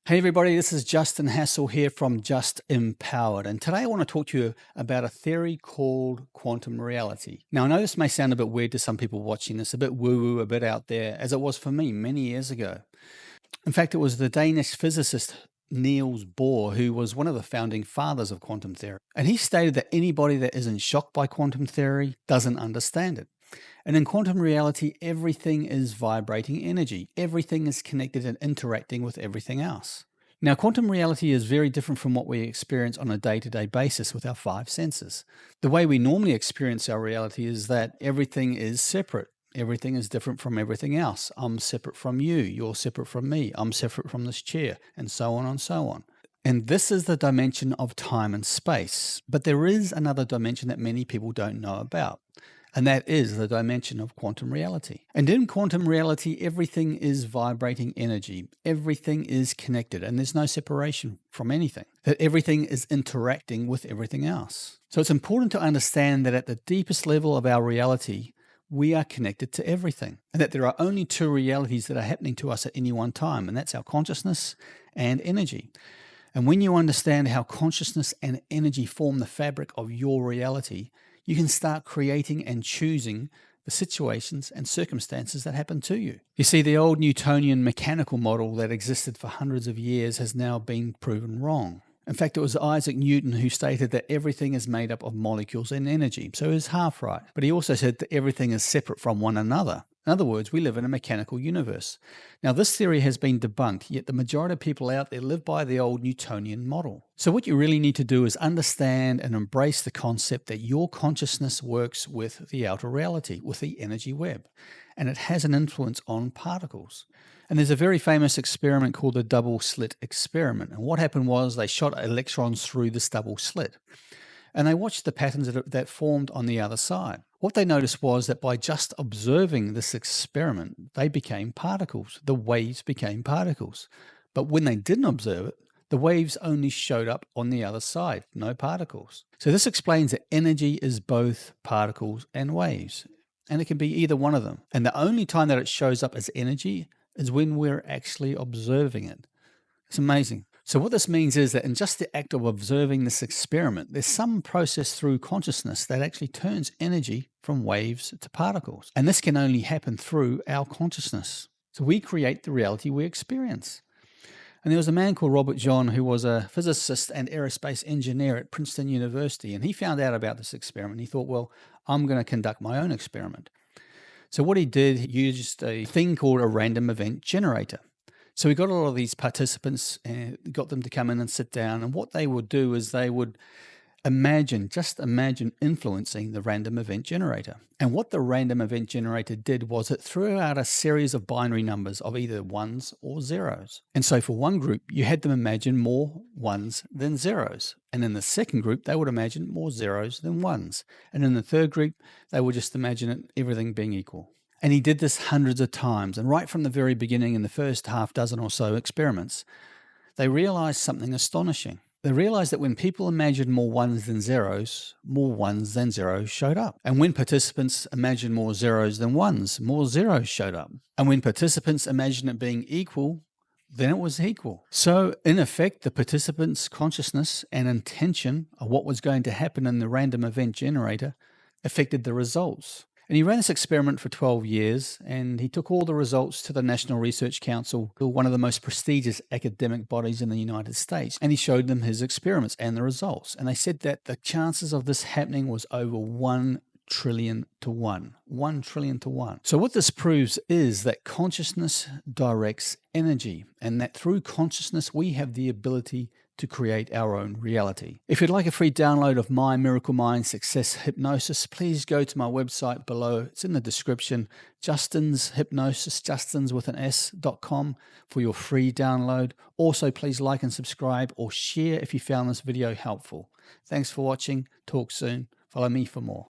Hey everybody, this is Justin Hasell here from Just Empowered, and today I want to talk to you about a theory called quantum reality. Now I know this may sound a bit weird to some people watching this, a bit woo-woo, a bit out there, as it was for me many years ago. In fact, it was the Danish physicist Niels Bohr who was one of the founding fathers of quantum theory, and he stated that anybody that isn't shocked by quantum theory doesn't understand it. And in quantum reality, everything is vibrating energy. Everything is connected and interacting with everything else. Now, quantum reality is very different from what we experience on a day-to-day basis with our five senses. The way we normally experience our reality is that everything is separate. Everything is different from everything else. I'm separate from you. You're separate from me. I'm separate from this chair, and so on and so on. And this is the dimension of time and space. But there is another dimension that many people don't know about. And that is the dimension of quantum reality. And in quantum reality, everything is vibrating energy. Everything is connected, and there's no separation from anything. That everything is interacting with everything else. So it's important to understand that at the deepest level of our reality, we are connected to everything. And that there are only two realities that are happening to us at any one time, and that's our consciousness and energy. And when you understand how consciousness and energy form the fabric of your reality, you can start creating and choosing the situations and circumstances that happen to you. You see, the old Newtonian mechanical model that existed for hundreds of years has now been proven wrong. In fact, it was Isaac Newton who stated that everything is made up of molecules and energy, so he was half right. But he also said that everything is separate from one another. In other words, we live in a mechanical universe. Now, this theory has been debunked, yet the majority of people out there live by the old Newtonian model. So what you really need to do is understand and embrace the concept that your consciousness works with the outer reality, with the energy web, and it has an influence on particles. And there's a very famous experiment called the double slit experiment. And what happened was they shot electrons through this double slit, and they watched the patterns that formed on the other side. What they noticed was that by just observing this experiment, they became particles. The waves became particles. But when they didn't observe it, the waves only showed up on the other side, no particles. So this explains that energy is both particles and waves, and it can be either one of them. And the only time that it shows up as energy is when we're actually observing it. It's amazing. So what this means is that in just the act of observing this experiment, there's some process through consciousness that actually turns energy from waves to particles. And this can only happen through our consciousness. So we create the reality we experience. And there was a man called Robert John who was a physicist and aerospace engineer at Princeton University. And he found out about this experiment. He thought, well, I'm going to conduct my own experiment. So what he did, he used a thing called a random event generator. So we got a lot of these participants and got them to come in and sit down. And what they would do is they would just imagine influencing the random event generator. And what the random event generator did was it threw out a series of binary numbers of either ones or zeros. And so for one group, you had them imagine more ones than zeros. And in the second group, they would imagine more zeros than ones. And in the third group, they would just imagine everything being equal. And he did this hundreds of times. And right from the very beginning, in the first half dozen or so experiments, they realized something astonishing. They realized that when people imagined more ones than zeros showed up. And when participants imagined more zeros than ones, more zeros showed up. And when participants imagined it being equal, then it was equal. So in effect, the participants' consciousness and intention of what was going to happen in the random event generator affected the results. And he ran this experiment for 12 years, and he took all the results to the National Research Council, one of the most prestigious academic bodies in the United States, and he showed them his experiments and the results. And they said that the chances of this happening was over 1 trillion to 1. 1 trillion to 1. So what this proves is that consciousness directs energy, and that through consciousness we have the ability to create our own reality. If you'd like a free download of my Miracle Mind Success Hypnosis, please go to my website below. It's in the description, Justin's Hypnosis, Justin's with an S.com for your free download. Also, please like and subscribe or share if you found this video helpful. Thanks for watching. Talk soon. Follow me for more.